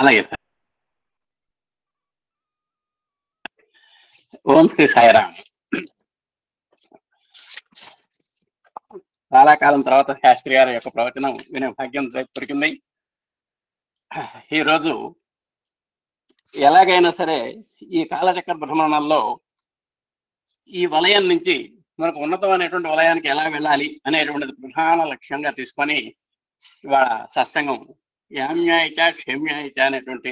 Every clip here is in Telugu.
అలాగే సార్. ఓం శ్రీ సాయిరామ్. చాలా కాలం తర్వాత శాస్త్రి గారి యొక్క ప్రవచనం వినే భాగ్యం దొరికింది. ఈరోజు ఎలాగైనా సరే ఈ కాలచక్ర భ్రమణంలో ఈ వలయం నుంచి మనకు ఉన్నతమైనటువంటి వలయానికి ఎలా వెళ్ళాలి అనేటువంటిది ప్రధాన లక్ష్యంగా తీసుకొని ఇవాళ సత్సంగం యామ్యాయిచ క్షేమ్యాయిచ అనేటువంటి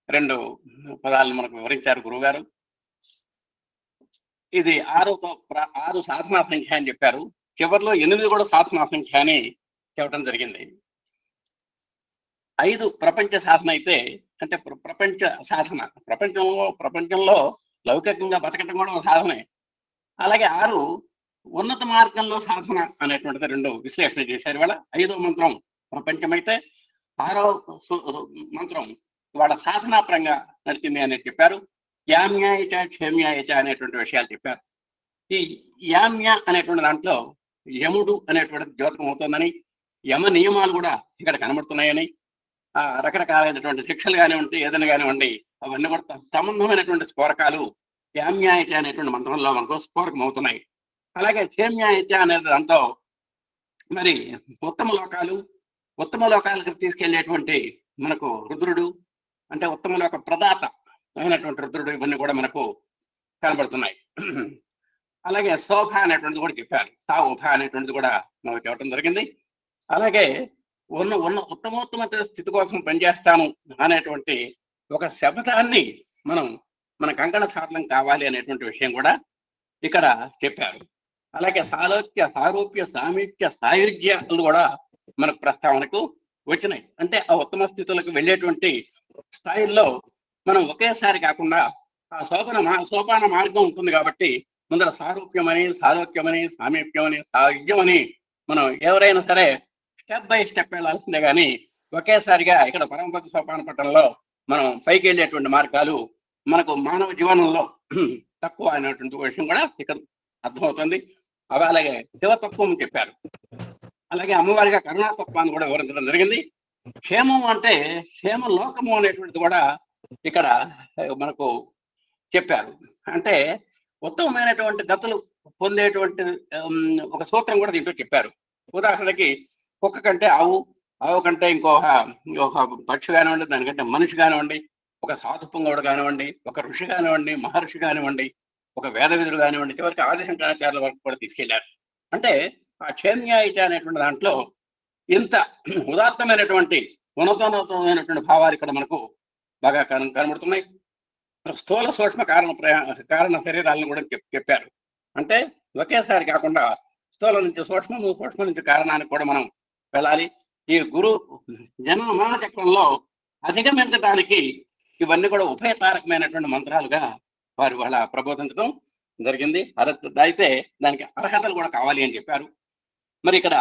2 పదాలను మనకు వివరించారు గురువుగారు. ఇది 6 సాధనా సంఖ్య అని చెప్పారు. చివరిలో 8 కూడా సాధనా సంఖ్య అని చెప్పడం జరిగింది. 5 ప్రపంచ సాధన అయితే, అంటే ప్రపంచ సాధన, ప్రపంచంలో లౌకికంగా బతకటం కూడా ఒక సాధనే. అలాగే 6 ఉన్నత మార్గంలో సాధన అనేటువంటిది 2 విశ్లేషణ చేశారు. ఇవాళ 5వ మంత్రం ప్రపంచమైతే 6వ మంత్రం ఇవాళ సాధనాపరంగా నడిచింది అని చెప్పారు. యామ్యాయచ క్షేమ్యాయచ అనేటువంటి విషయాలు చెప్పారు. ఈ యామ్య అనేటువంటి దాంట్లో యముడు అనేటువంటి ద్యోతకం అవుతుందని, యమ నియమాలు కూడా ఇక్కడ కనబడుతున్నాయని, రకరకాలైనటువంటి శిక్షలు కానివ్వండి, ఏదైనా కానివ్వండి, అవన్నీ కూడా సంబంధమైనటువంటి స్ఫోరకాలు యామ్యాయచ అనేటువంటి మంత్రంలో మనకు స్ఫోరకం అవుతున్నాయి. అలాగే క్షేమ్యాయచ అనే దాంట్లో మరి ఉత్తమ లోకాలకు తీసుకెళ్లేటువంటి మనకు రుద్రుడు, అంటే ఉత్తమ లోక ప్రదాత అయినటువంటి రుద్రుడు, ఇవన్నీ కూడా మనకు కనబడుతున్నాయి. అలాగే శోభ అనేటువంటిది కూడా చెప్పారు, సావుభ అనేటువంటిది కూడా మనకు చెప్పడం జరిగింది. అలాగే ఉన్న ఉత్తమోత్తమ స్థితి కోసం పనిచేస్తాము అనేటువంటి ఒక శబ్దాన్ని మన కంకణ సాధనం కావాలి అనేటువంటి విషయం కూడా ఇక్కడ చెప్పారు. అలాగే సారూప్య సామీప్య సాయుధ్యాలు కూడా మనకు ప్రస్తావనకు వచ్చినాయి. అంటే ఆ ఉత్తమ స్థితులకు వెళ్ళేటువంటి స్థాయిల్లో మనం ఒకేసారి కాకుండా ఆ సోపాన మార్గం ఉంటుంది కాబట్టి ముందర సారూప్యమని, సాలోక్యమని, సామీప్యమని, సాయుధ్యమని మనం ఎవరైనా సరే స్టెప్ బై స్టెప్ వెళ్ళాల్సిందే కానీ ఒకేసారిగా ఇక్కడ పరమపద సోపాన పట్టణంలో మనం పైకి వెళ్ళేటువంటి మార్గాలు మనకు మానవ జీవనంలో తక్కువ అనేటువంటి విషయం కూడా ఇక్కడ అర్థమవుతుంది. అవి అలాగే శివతత్వం చెప్పారు. అలాగే అమ్మవారిగా కరుణాతత్వాన్ని కూడా వివరించడం జరిగింది. క్షేమం అంటే క్షేమ లోకము అనేటువంటిది కూడా ఇక్కడ మనకు చెప్పారు. అంటే ఉత్తమమైనటువంటి గతులు పొందేటువంటి ఒక సూత్రం కూడా దీంట్లో చెప్పారు. ఉదాహరణకి కుక్క కంటే ఆవు కంటే ఒక పక్షి కానివ్వండి, దానికంటే మనిషి కానివ్వండి, ఒక సాధుపుంగవుడు కానివ్వండి, ఒక ఋషి కానివ్వండి, మహర్షి కానివ్వండి, ఒక వేదవిధుడు కానివ్వండి, చివరికి ఆదిశంకరాచార్యుల వరకు కూడా తీసుకెళ్లారు. అంటే ఆ క్షేమ్యాయిచ అనేటువంటి దాంట్లో ఇంత ఉదాత్తమైనటువంటి ఉన్నతమైనటువంటి భావాలు ఇక్కడ మనకు బాగా కనబడుతున్నాయి. స్థూల సూక్ష్మ కారణ శరీరాలను కూడా చెప్పారు. అంటే ఒకేసారి కాకుండా స్థూల నుంచి సూక్ష్మము, సూక్ష్మ నుంచి కారణానికి కూడా మనం వెళ్ళాలి. ఈ గురు జన్మ మరణ చక్రంలో అధిగమించడానికి ఇవన్నీ కూడా ఉభయతారకమైనటువంటి మంత్రాలుగా వారు వాళ్ళ ప్రబోధించడం జరిగింది. అయితే దానికి అర్హతలు కూడా కావాలి అని చెప్పారు. మరి ఇక్కడ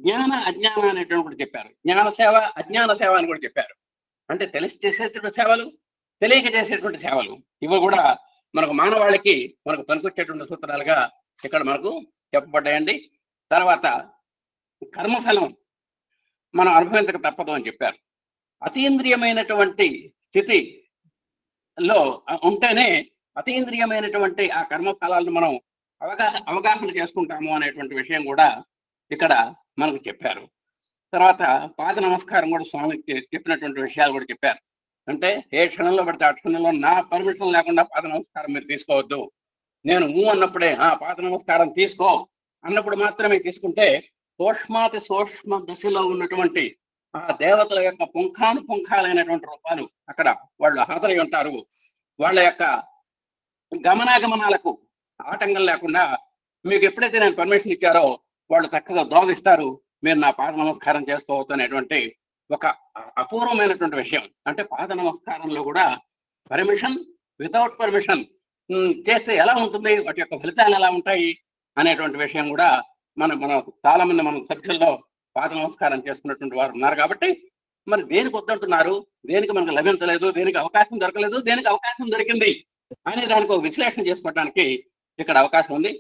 జ్ఞాన అజ్ఞాన అనేటువంటి చెప్పారు. జ్ఞాన సేవ, అజ్ఞాన సేవ అని కూడా చెప్పారు. అంటే తెలిసి చేసేటువంటి సేవలు, తెలియక చేసేటువంటి సేవలు, ఇవి కూడా మనకు మానవాళికి మనకు పనికొచ్చేటువంటి సూత్రాలుగా ఇక్కడ మనకు చెప్పబడ్డాయండి. తర్వాత కర్మఫలం మనం అనుభవించక తప్పదు అని చెప్పారు. అతీంద్రియమైనటువంటి స్థితిలో ఉంటేనే అతీంద్రియమైనటువంటి ఆ కర్మఫలాలను మనం అవగాహన చేసుకుంటాము అనేటువంటి విషయం కూడా ఇక్కడ మనకు చెప్పారు. తర్వాత పాద నమస్కారం కూడా స్వామికి చెప్పినటువంటి విషయాలు కూడా చెప్పారు. అంటే ఏ క్షణంలో పడితే ఆ క్షణంలో నా పర్మిషన్ లేకుండా పాద నమస్కారం మీరు తీసుకోవద్దు. నేను అన్నప్పుడే పాద నమస్కారం తీసుకో అన్నప్పుడు మాత్రమే తీసుకుంటే సూక్ష్మాతి సూక్ష్మ దశలో ఉన్నటువంటి ఆ దేవతల యొక్క పుంఖాలైనటువంటి రూపాలు అక్కడ వాళ్ళు హాజరై ఉంటారు. వాళ్ళ యొక్క గమనాగమనాలకు ఆటంకం లేకుండా మీకు ఎప్పుడైతే నేను పర్మిషన్ ఇచ్చారో వాళ్ళు చక్కగా దోదిస్తారు, మీరు నా పాద నమస్కారం చేసుకోవచ్చు అనేటువంటి ఒక అపూర్వమైనటువంటి విషయం. అంటే పాద నమస్కారంలో కూడా పర్మిషన్, వితౌట్ పర్మిషన్ చేస్తే ఎలా ఉంటుంది, వాటి యొక్క ఫలితాలు ఎలా ఉంటాయి అనేటువంటి విషయం కూడా మన చాలా మంది మన సభ్యుల్లో పాద నమస్కారం చేసుకున్నటువంటి వారు ఉన్నారు. కాబట్టి మరి దేనికి వద్దంటున్నారు, దేనికి మనకు లభించలేదు, దేనికి అవకాశం దొరకలేదు, దేనికి అవకాశం దొరికింది అనే దానికి ఒక విశ్లేషణ చేసుకోవడానికి ఇక్కడ అవకాశం ఉంది.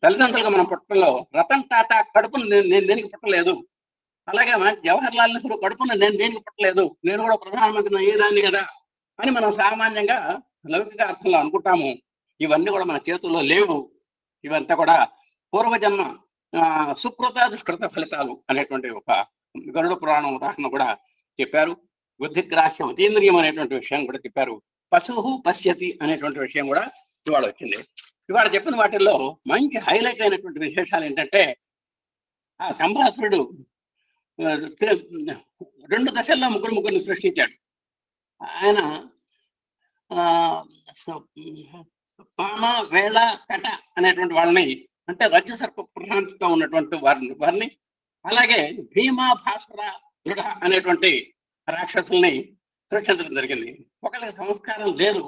తల్లిదండ్రులుగా మనం పుట్టడంలో రతన్ టాటా కడుపును నేను దేనికి పుట్టలేదు, అలాగే జవహర్ లాల్ నెహ్రూ కడుపున నేను దేనికి పుట్టలేదు, నేను కూడా ప్రధానమంత్రిని అయ్యేదాన్ని కదా అని మనం సామాన్యంగా లౌకిక అర్థంలో అనుకుంటాము. ఇవన్నీ కూడా మన చేతుల్లో లేవు. ఇవంతా కూడా పూర్వజన్మ సుకృత దుష్కృత ఫలితాలు అనేటువంటి ఒక గరుడ పురాణం ఉదాహరణ కూడా చెప్పారు. బుద్ధిగ్రాహ్యం అతీంద్రియం అనేటువంటి విషయం కూడా చెప్పారు. పశువు పశ్యతి అనేటువంటి విషయం కూడా ఇవాళ వచ్చింది. ఇవాళ చెప్పిన వాటిల్లో మంచి హైలైట్ అయినటువంటి విశేషాలు ఏంటంటే, ఆ సంభాసురుడు 2 దశల్లో ముగ్గురిని సృష్టించాడు. ఆయన పామ వేళ కట అనేటువంటి వాళ్ళని, అంటే రజ్జు సర్ప ప్రశాంతితో ఉన్నటువంటి వారిని అలాగే భీమా భాస్కర దృఢ అనేటువంటి రాక్షసుల్ని సృష్టించడం జరిగింది. ఒకళ్ళకి సంస్కారం లేదు,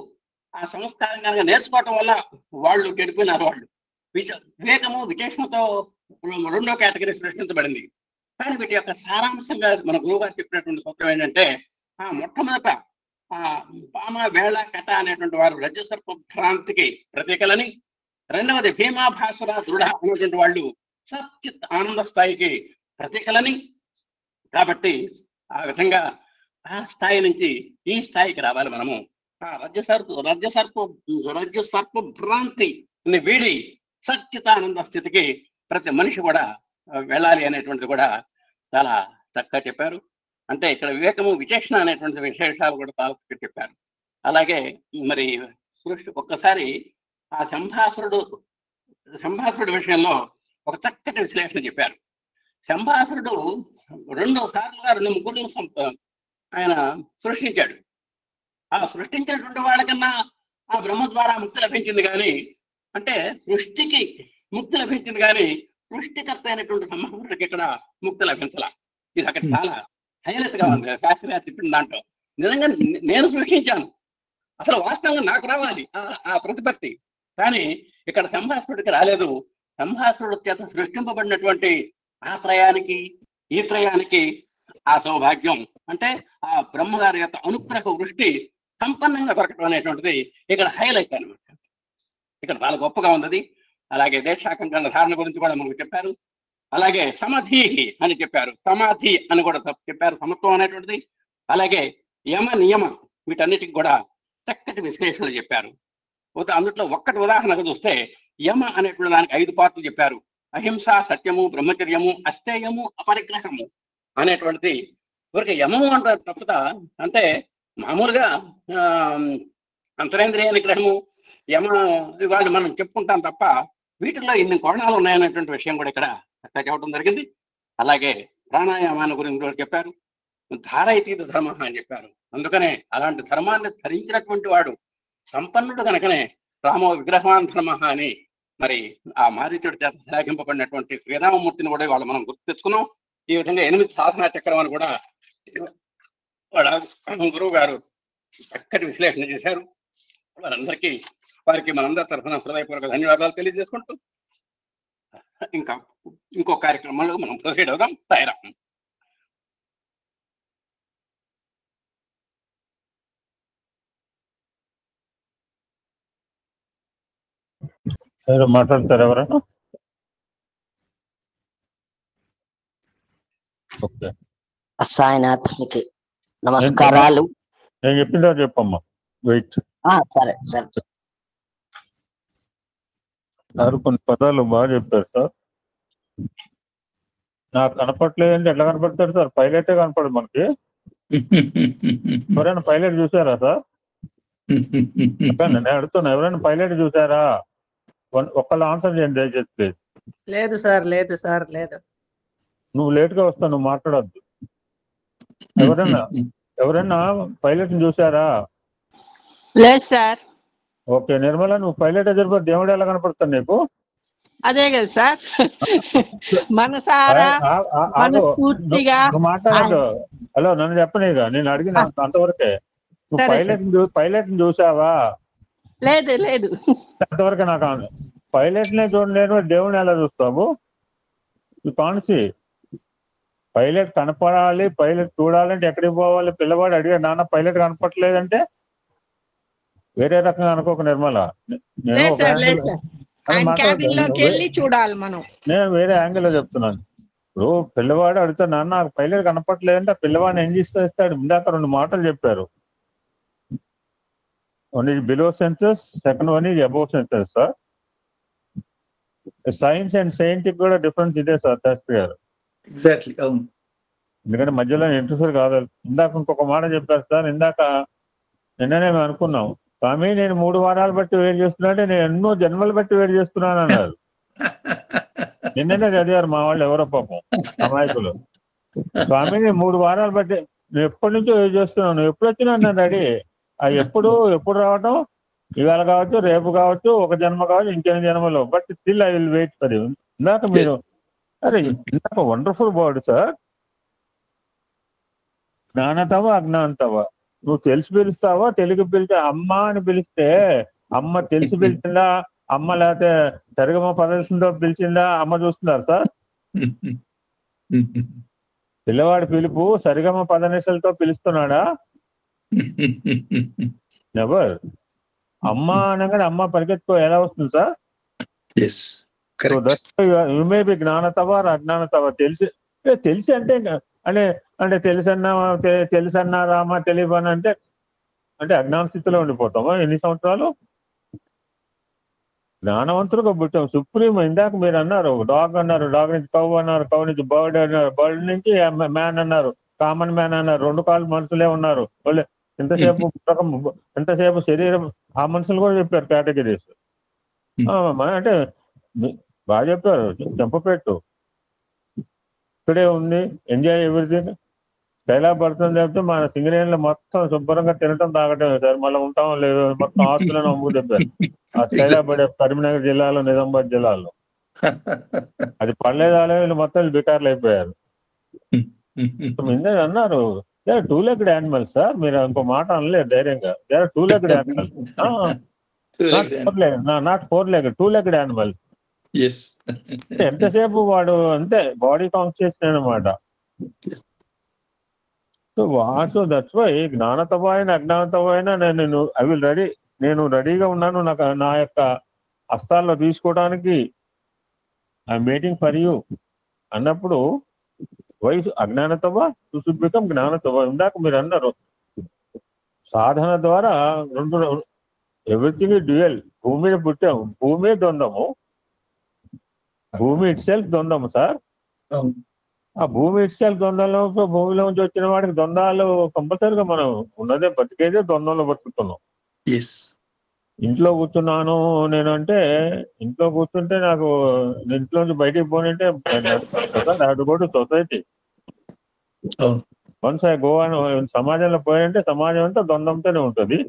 ఆ సంస్కారం కనుక నేర్చుకోవటం వల్ల వాళ్ళు గడిపినారు. వాళ్ళు వివేకము విచేషణతో 2వ కేటగిరీ సృష్టించబడింది. కానీ వీటి యొక్క సారాంశంగా మన గురువు గారు చెప్పినటువంటి సూత్రం ఏంటంటే, మొట్టమొదట పామ వేళ కట అనేటువంటి వారు రజ్జు సర్ప భ్రాంతికి ప్రతీకలని, రెండవది భీమా భాస్కర దృఢ అనేటువంటి వాళ్ళు సచ్చిత్ ఆనంద స్థాయికి ప్రతీకలని. కాబట్టి ఆ విధంగా ఆ స్థాయి నుంచి ఈ స్థాయికి రావాలి మనము. ఆ రజ్జు సర్ప భ్రాంతిని వీడి సచ్చితానంద స్థితికి ప్రతి మనిషి కూడా వెళ్ళాలి అనేటువంటిది కూడా చాలా చక్కగా చెప్పారు. అంటే ఇక్కడ వివేకము విచేషణ అనేటువంటి విశేషాలు కూడా బాగా చెప్పారు. అలాగే మరి సృష్టి ఒక్కసారి ఆ శంభాసురుడు విషయంలో ఒక చక్కటి విశ్లేషణ చెప్పారు. శంభాసురుడు 2 సార్లుగా 2 ముగ్గురు ఆయన సృష్టించాడు. ఆ సృష్టించినటువంటి వాళ్ళకన్నా ఆ బ్రహ్మ ద్వారా ముక్తి లభించింది కానీ, అంటే సృష్టికి ముక్తి లభించింది కానీ సృష్టికర్త అయినటువంటి సంభాసురుడికి ఇక్కడ ముక్తి లభించాల. ఇది అక్కడ చాలా హైలైట్ గా ఉంది శాస్త్రీయ చెప్పిన దాంట్లో. నిజంగా నేను సృష్టించాను, అసలు వాస్తవంగా నాకు రావాలి ఆ ప్రతిపత్తి, కానీ ఇక్కడ సంభాసురుడికి రాలేదు. సంభాసురుడు చేత సృష్టింపబడినటువంటి ఆ త్రయానికి ఈ త్రయానికి ఆ సౌభాగ్యం, అంటే ఆ బ్రహ్మగారి యొక్క అనుగ్రహ వృష్టి సంపన్నంగా దొరకడం అనేటువంటిది ఇక్కడ హైలైట్ అనమాట. ఇక్కడ చాలా గొప్పగా ఉన్నది. అలాగే దేశాకంకణ ధారణ గురించి కూడా మనకు చెప్పారు. అలాగే సమాధి అని చెప్పారు, సమాధి అని కూడా చెప్పారు, సమత్వం అనేటువంటిది. అలాగే యమ నియమ వీటన్నిటికి కూడా చక్కటి విశ్లేషణలు చెప్పారు. అందుట్లో ఒక్కటి ఉదాహరణగా చూస్తే యమ అనేటువంటి దానికి 5 పార్ట్లు చెప్పారు. అహింస, సత్యము, బ్రహ్మచర్యము, అస్థేయము, అపరిగ్రహము అనేటువంటిది. ఊరికి యమము అంటారు తప్పత, అంటే మామూలుగా అంతరేంద్రియ నిగ్రహము యమ ఇవాళ మనం చెప్పుకుంటాం తప్ప వీటిల్లో ఇన్ని కోణాలు ఉన్నాయనేటువంటి విషయం కూడా ఇక్కడ చెప్పడం జరిగింది. అలాగే ప్రాణాయామాన్ని గురించి కూడా చెప్పారు. ధారయతీత ధర్మ అని చెప్పారు. అందుకనే అలాంటి ధర్మాన్ని ధరించినటువంటి వాడు సంపన్నుడు కనుకనే రామో విగ్రహవాన్ ధర్మ అని మరి ఆ మారీచుడి చేత శ్లాఘింపబడినటువంటి శ్రీరామమూర్తిని కూడా వాళ్ళు మనం గుర్తు తెచ్చుకున్నాం. ఈ విధంగా 8 సాధనా చక్రం అని కూడా వాళ్ళ గురువు గారు చక్కటి విశ్లేషణ చేశారు. వారికి మనందరి తరఫున హృదయపూర్వక ధన్యవాదాలు తెలియజేసుకుంటూ ఇంకో కార్యక్రమంలో మనం ప్రొసీడ్ అవుదాం. సాయిరాం. మాట్లాడతారు ఎవరైనా? సాయినాథ్కి నమస్కారాలు. నేను చెప్పిందా చెప్పమ్మా. వెయిట్. సరే సరే సార్, కొన్ని పదాలు బాగా చెప్పారు సార్. నాకు కనపడలేదండి. ఎట్లా కనపడతారు సార్? పైలటే కనపడదు మనకి. ఎవరైనా పైలట్ చూసారా సార్? నేను అడుగుతున్నా, ఎవరైనా పైలట్ చూసారా? ఒక్కళ్ళు ఆన్సర్ చేయండి దయచేసి ప్లీజ్. లేదు సార్, లేదు సార్, లేదు. నువ్వు లేట్ గా వస్తావు, నువ్వు మాట్లాడద్దు. ఎవరైనా పైలట్ చూసారా? లేదు సార్. ఓకే నిర్మల, నువ్వు పైలట్ ఎదురు దేవుడు ఎలా కనపడతాడు నీకు? అదే కదా సార్, మనసారా మనస్ఫూర్తిగా మాట్లాడదు. హలో, నన్ను చెప్పనీగా, నేను అడిగిన అంతవరకే. నువ్వు పైలట్ చూసావా? లేదు లేదు, అంతవరకే. నాకు పైలట్ నే చూడలేను, దేవుడిని ఎలా చూస్తావు? కాన్సి పైలట్ కనపడాలి, పైలట్ చూడాలంటే ఎక్కడికి పోవాలి? పిల్లవాడు అడిగా, నాన్న పైలట్ కనపడలేదంటే వేరే రకంగా అనుకోక నిర్మల. నేను వేరే యాంగిల్ లో చెప్తున్నాను. ఇప్పుడు పిల్లవాడు అడుగుతా, నాన్న నాకు పైలట్ కనపట్లేదంటే ఆ పిల్లవాడిని ఏం చేస్తాడు? ఇందాక 2 మాటలు చెప్పారు. One is below senses, second one is above senses sir. Science and scientific కూడా డిఫరెన్స్ ఇదే సార్ శాస్త్రి గారు. ఎగ్జాక్ట్లీ, అవును. ఎందుకంటే మధ్యలో ఇంటర్ఫియర్ కాదు. ఇందాక ఇంకొక మాట చెప్పారు సార్. నిన్ననే మేము అనుకున్నాం, స్వామి నేను 3 వారాలు బట్టి వేడి చేస్తున్నా అంటే నేను ఎన్నో జన్మలు బట్టి వేడి చేస్తున్నాను అన్నారు. నిన్ననే చదివారు మా వాళ్ళు ఎవరో పాపం అమాయకులు. స్వామి నేను 3 వారాలు బట్టి నేను ఎప్పటి నుంచో వేడి చేస్తున్నాను, ఎప్పుడు వచ్చినా నన్ను రెడీ. అది ఎప్పుడు రావటం, ఇవాళ కావచ్చు, రేపు కావచ్చు, ఒక జన్మ కావచ్చు, ఇంకెన్ని జన్మలో, but still I will wait for you. ఇందాక మీరు ఇందాక వండర్ఫుల్ వర్డ్ సార్, జ్ఞానతవ అజ్ఞానతవ. నువ్వు తెలిసి పిలుస్తావా, తెలుగు పిలిస్తే అమ్మ అని పిలిస్తే అమ్మ తెలిసి పిలిచిందా, అమ్మ లేకపోతే సరిగమ పదర్శనతో పిలిచిందా, అమ్మ చూస్తున్నారు సార్. పిల్లవాడి పిలుపు సరిగమ పదనిసలతో పిలుస్తున్నాడా? నెవర్. అమ్మ అనగానే అమ్మ పరిగెత్తుకో ఎలా వస్తుంది సార్? యు మే బి జ్ఞానతవ అజ్ఞానతవ. తెలిసి అంటే అంటే తెలుసన్నా రామా తెలియని అంటే అజ్ఞాన స్థితిలో ఉండిపోతామా ఎన్ని సంవత్సరాలు? జ్ఞానవంతులుగా పుట్టాం. సుప్రీం. ఇందాక మీరు అన్నారు డాగ్ అన్నారు, డాగ్ నుంచి కౌ అన్నారు, కౌ నుంచి బర్డ్ అన్నారు, బర్డ్ నుంచి మ్యాన్ అన్నారు, కామన్ మ్యాన్ అన్నారు. 2 కాళ్ళు మనుషులే ఉన్నారు. ఎంతసేపు శరీరం, ఆ మనుషులు కూడా చెప్పారు కేటగిరీస్. అంటే బాగా చెప్పారు. చెంపపెట్టు ఇక్కడే ఉంది, ఎంజాయ్ ఎవ్రీథింగ్. స్కైలా పడుతుంది చెప్తే మన సింగరేణిలో మొత్తం శుభ్రంగా తినటం తాగటం సార్. మళ్ళీ ఉంటాం లేదు, మొత్తం ఆస్తులను అమ్ముకు తెప్పారు. ఆ స్కైలా పడే కరీంనగర్ జిల్లాలో, నిజామాబాద్ జిల్లాలో అది పడలేదాలే, వీళ్ళు మొత్తం బికార్లు అయిపోయారు. ఇందాక అన్నారు they are 2-legged animals sir. మీరు ఇంకో మాట అనలేదు ధైర్యంగా. They are 2-legged animals, not 4-legged, 2-legged animals. ఎంతసేపు వాడు అంతే బాడీ కాన్షియస్ అనమాట. సో దట్స్ వై జ్ఞానతవ అయినా అజ్ఞానతవ అయినా నేను రెడీగా ఉన్నాను. నా యొక్క హస్తాల్లో తీసుకోవడానికి ఐఎమ్ వెయిటింగ్ ఫర్ యూ అన్నప్పుడు వయసు అజ్ఞానతవ షుడ్ బికమ్ జ్ఞానతవ. ఇందాక మీరు అన్నారు సాధన ద్వారా ఎవ్రీథింగ్ డ్యూయల్. భూమి మీద పుట్టాము, భూమి ద్వంద్వము, భూమి ఇట్ సెల్ఫ్ ద్వంద్వము సార్. ఆ భూమి ఇట్ సెల్ఫ్ ద్వంద్వంలో, భూమిలో నుంచి వచ్చిన వాడికి ద్వంద్వాలు కంపల్సరిగా మనం ఉన్నదే బతికేదే ద్వంద్వంలో బతుకుతున్నాం. ఇంట్లో కూర్చున్నాను నేను అంటే, ఇంట్లో కూర్చుంటే నాకు ఇంట్లో నుంచి బయటికి పోనంటే సొసైటీ వన్స్ ఐ గో అని సమాజంలో పోయారంటే సమాజం అంతా ద్వంద్వంతోనే ఉంటుంది.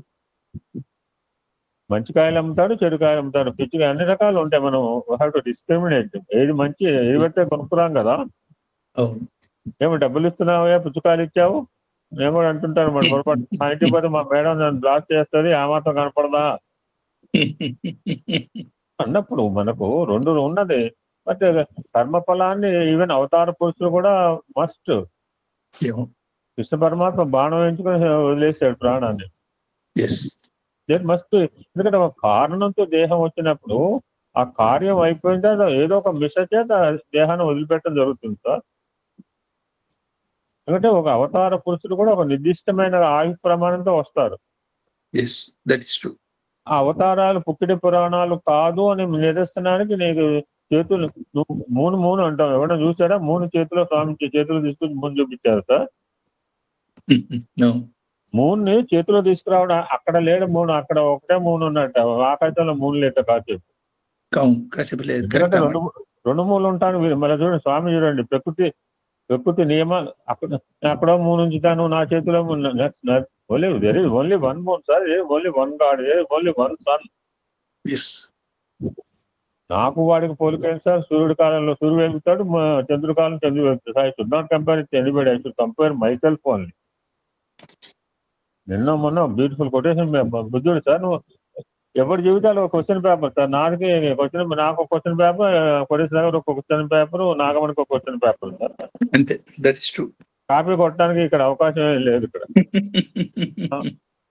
మంచి కాయలు అమ్ముతాడు, చెడు కాయలు అమ్ముతాడు, పిచ్చిగా అన్ని రకాలు ఉంటాయి. మనం హ్యావ్ టు డిస్క్రిమినేట్. ఏది మంచి ఏది పెడితే కొనుక్కురాం కదా. ఏమో డబ్బులు ఇస్తున్నావా, పుచ్చుకాయలు ఇచ్చావు నేను కూడా అంటుంటాను. మన పొరపాటు మా ఇంటికి పోతే మా మేడం నన్ను బ్లాక్ చేస్తుంది, ఆ మాత్రం కనపడదా అన్నప్పుడు మనకు 2 ఉన్నది. బట్ కర్మఫలాన్ని ఈవెన్ అవతార పురుషులు కూడా మస్ట్. కృష్ణ పరమాత్మ బాణం వేయించుకొని వదిలేశాడు ప్రాణాన్ని. మస్ట్. ఎందుకంటే ఒక కారణంతో దేహం వచ్చినప్పుడు ఆ కార్యం అయిపోయిన తర్వాత ఏదో ఒక మిష చేత దేహాన్ని వదిలిపెట్టడం జరుగుతుంది సార్. ఎందుకంటే ఒక అవతార పురుషుడు కూడా ఒక నిర్దిష్టమైన ఆయు ప్రమాణంతో వస్తారు. ఆ అవతారాలు పుక్కిడి పురాణాలు కాదు అని నిదర్శనానికి నీకు చేతులు మూను అంటాం. ఎవరైనా చూసారా? 3 చేతులు స్వామి చేతులు తీసుకుని మూను చూపించారు సార్. మూన్ని చేతిలో తీసుకురావడం, అక్కడ లేడు మూను, అక్కడ ఒకటే మూను ఉన్నట్టు. ఆకాశంలో 3 లేట కాసేపు. ఎందుకంటే 2 మూలు ఉంటాను. మళ్ళీ చూడండి స్వామి, చూడండి ప్రకృతి నియమాలు. అక్కడో 3 ఉంచుతాను, నా చేతిలో there is only one moon sir, there is only one God, there is only one sun. నాకు వాడికి పోలికైంది సార్. సూర్యుడి కాలంలో సూర్యుడు వెలుగుతాడు, చంద్రుడి కాలం చంద్రుడు వెలుగుతాడు. I should not compare it anybody, I should compare myself only. మొన్న బ్యూటిఫుల్ కొటేషన్ బుద్ధుడు సార్. నువ్వు ఎవరి జీవితాలు ఒక క్వశ్చన్ పేపర్ సార్. నాకు ఒక క్వశ్చన్ పేపర్, కొటేషన్ దగ్గర ఒక క్వశ్చన్ పేపర్, నాగమణికి ఒక క్వశ్చన్ పేపర్ సార్. అంతే. That is true. కాపీ కొట్టడానికి ఇక్కడ అవకాశం లేదు. ఇక్కడ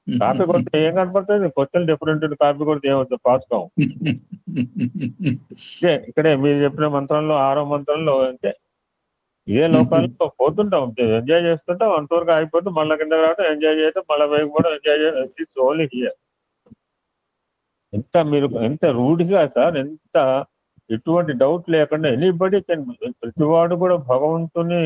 కాపీ కొడితే ఏం కనపడుతుంది? క్వశ్చన్ డిఫరెంట్, కాపీ కొడితే ఏమవుతుంది? పాస్ కావు. ఇక్కడే మీరు చెప్పిన మంత్రంలో 6వ మంత్రంలో అంటే ఇదే లోకాల్లో పోతుంటాం, ఎంజాయ్ చేస్తుంటాం, అంతవరకు అయిపోతే మళ్ళీ కింద రావడం, ఎంజాయ్ చేయడం, మళ్ళీ పైకి పోవడం, ఎంజాయ్ చేయడం. It's only here. ఎంత మీరు ఎంత రూఢిగా సార్, ఎంత ఎటువంటి డౌట్ లేకుండా ఎనీబడి ప్రతివాడు కూడా భగవంతుని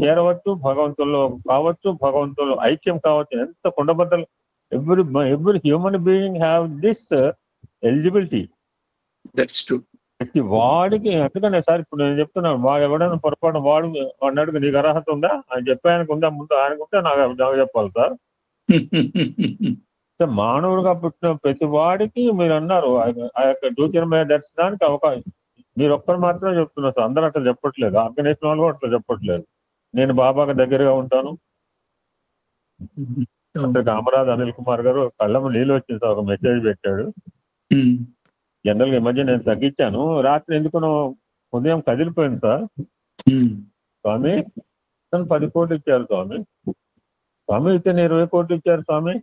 చేరవచ్చు, భగవంతుల్లో కావచ్చు, భగవంతుల్లో ఐక్యం కావచ్చు. ఎంత కొండబద్దలు every human being have this eligibility. That's true. ప్రతి వాడికి ఎందుకంటే సార్, ఇప్పుడు నేను చెప్తున్నాను, వాడు ఎవడైనా పొరపాటు వాడు అన్నాడు నీకు అర్హత ఉందా అని చెప్పి ఆయనకు ఉందా, ముందు ఆయనకుంటే నాకు చెప్పాలి సార్. మానవుడిగా పుట్టిన ప్రతి వాడికి మీరు అన్నారు ఆ యొక్క జ్యోతిర్మయ దర్శనానికి అవకాశం. మీరు ఒక్కరు మాత్రమే చెప్తున్నారు సార్, అందరూ అట్లా చెప్పట్లేదు, ఆర్గనైజేషన్ వాళ్ళు కూడా అట్లా చెప్పట్లేదు. నేను బాబాకి దగ్గరగా ఉంటాను. అక్కడ కామరాజ్ అనిల్ కుమార్ గారు కళ్ళము నీళ్ళు వచ్చింది సార్, ఒక మెసేజ్ పెట్టాడు. జనరల్ గా ఈ మధ్య నేను తగ్గించాను, రాత్రి ఎందుకునో ఉదయం కదిలిపోయింది సార్. స్వామి తను 10 కోట్లు ఇచ్చారు స్వామి, స్వామి ఇతను 20 కోట్లు ఇచ్చారు స్వామి,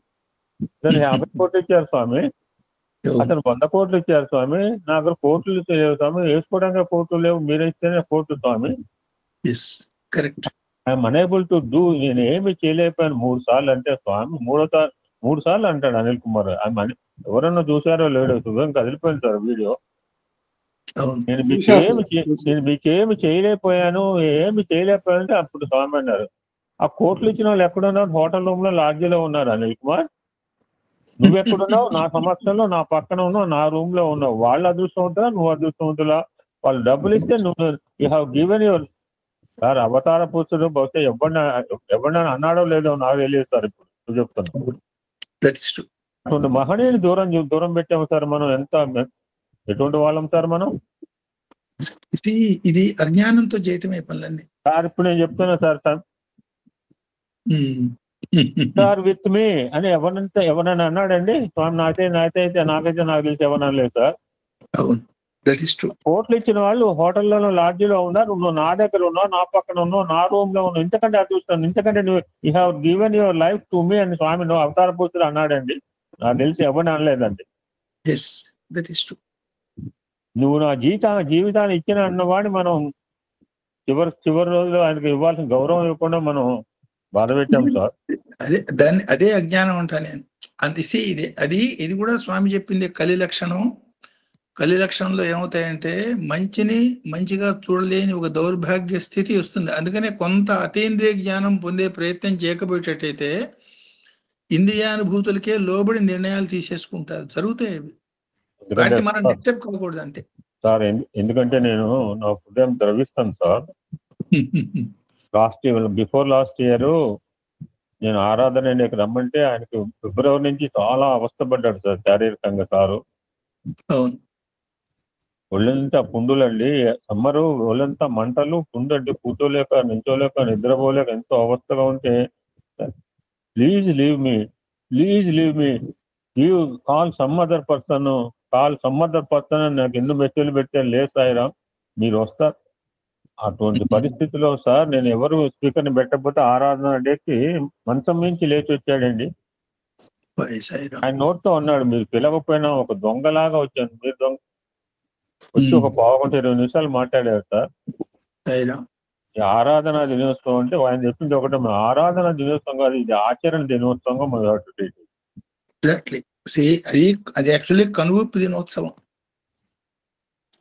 ఇతను 50 కోట్లు ఇచ్చారు స్వామి, అతను 100 కోట్లు ఇచ్చారు స్వామి, నా దగ్గర కోట్లు లేవు స్వామి, వేసుకోవడానికి కోట్లు లేవు, మీరే ఇస్తేనే కోట్లు స్వామి. I'm unable to do. నేను ఏమి చేయలేకపోయాను 3 సార్లు అంటే స్వామి, 3 సార్లు అంటాడు అనిల్ కుమార్. ఎవరన్నా చూసారో లేడో, సుఖం కదిలిపోయింది సార్ వీడియో. నేను మీకేమి చేయలేకపోయాను, ఏమి చేయలేకపోయానంటే అప్పుడు స్వామి అన్నారు, ఆ కోట్లు ఇచ్చిన వాళ్ళు ఎక్కడున్నారు? హోటల్ రూమ్ లో, లాడ్జీలో ఉన్నారు అనిల్ కుమార్. నువ్వెక్కడున్నావు? నా సమక్షంలో, నా పక్కన ఉన్నావు, నా రూమ్ లో ఉన్నావు. వాళ్ళు అదృష్టవంతులా, నువ్వు అదృష్టవంతులా? వాళ్ళు డబ్బులు ఇస్తే నువ్వు you have given your. Sir అవతార పురుషుడు బహుశా ఎవరినైనా అన్నాడో లేదో నాకు తెలియదు సార్. ఇప్పుడు నువ్వు చెప్తాను, మహనీయుని దూరం పెట్టాము సార్. మనం ఎటువంటి వాళ్ళం సార్ మనం? ఇది అజ్ఞానంతో చేయటమే పనులన్నీ సార్. ఇప్పుడు నేను చెప్తున్నా సార్, సార్ విత్ మీ అని ఎవరైనా అన్నాడండి స్వామి? నాకైతే నాకు తెలిసి ఎవరన్నా లేదు సార్. కోట్లు ఇచ్చిన వాళ్ళు హోటల్లోనూ, లాడ్జీలో ఉన్నారు, నువ్వు నా దగ్గర ఉన్నావు, నా పక్కన ఉన్నావు, నా రూమ్ లో ఉన్నావు. ఇంతకంటే అదృష్టం, ఇంతకంటే నువ్వు you have given your life to me అని స్వామి నువ్వు అవతార పురుషుడు అన్నాడండి. నాకు తెలిసి ఎవరిని అనలేదండి. నువ్వు నా జీవితాన్ని ఇచ్చిన అన్నవాడిని మనం చివరి రోజులో ఆయనకు ఇవ్వాల్సిన గౌరవం ఇవ్వకుండా మనం బాధ పెట్టాం సార్. అదే అజ్ఞానం అంటా నేను. అంతే ఇది కూడా స్వామి చెప్పింది కలి లక్షణం. కలి లక్షణంలో ఏమవుతాయంటే మంచిగా చూడలేని ఒక దౌర్భాగ్య స్థితి వస్తుంది. అందుకనే కొంత అతీంద్రియ జ్ఞానం పొందే ప్రయత్నం చేయకపోయేటట్టయితే ఇంద్రియానుభూతులకే లోబడి నిర్ణయాలు తీసేసుకుంటారు, జరుగుతాయి అవి. వాటిని మనం డిస్టర్బ్ కాకూడదు అంతే సార్. ఎందుకంటే నేను నా హృదయం ద్రవిస్తాను సార్. బిఫోర్ లాస్ట్ ఇయర్ నేను ఆరాధన రమ్మంటే ఆయనకు ఫిబ్రవరి నుంచి చాలా అవస్థపడ్డాడు సార్ శారీరకంగా సారు. ఒళ్ళంతా పుండులండి, సమ్మరు ఒళ్ళంతా మంటలు, పుండండి, కూర్చోలేక, నించోలేక, నిద్రపోలేక ఎంతో అవస్థగా ఉంటే, please leave me call some other person అని నాకు ఎన్నో మెసేజ్ పెట్టే, లేదు సాయిరాం మీరు వస్తారు. అటువంటి పరిస్థితిలో సార్ నేను ఎవరు స్పీకర్ని పెట్టకపోతే ఆరాధన డేకి మంచం మించి లేచి వచ్చాడండి. ఆయన నోట్తో అన్నాడు, మీరు పిలవకపోయినా ఒక దొంగలాగా వచ్చాను, మీరు దొంగ వచ్చి ఒక 20 నిమిషాలు మాట్లాడారు సార్. ఈ ఆరాధన దినోత్సవం అంటే ఆయన చెప్పింది ఒకటే, ఆరాధన దినోత్సవం కాదు, ఇది ఆచరణ దినోత్సవంగా మనం అది యాక్చువల్లీ కనువిప్పు దినోత్సవం.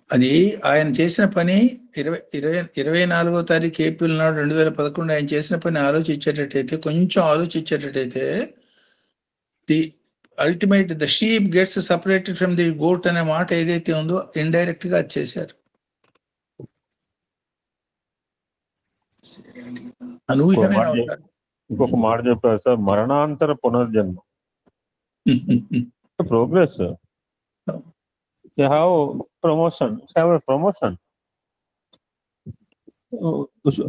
అది ఆయన చేసిన పని 24వ తారీఖు ఏప్రిల్ నాడు 2011 ఆయన చేసిన పని కొంచెం ఆలోచించేటట్టయితే the ultimate the sheep gets separated from the goat అనే మాట ఏదైతే ఉందో ఇండైరెక్ట్ గా చేశారు. ఇంకొక మాట చెప్పారు సార్, మరణాంతర పునర్జన్మ, progress, promotion.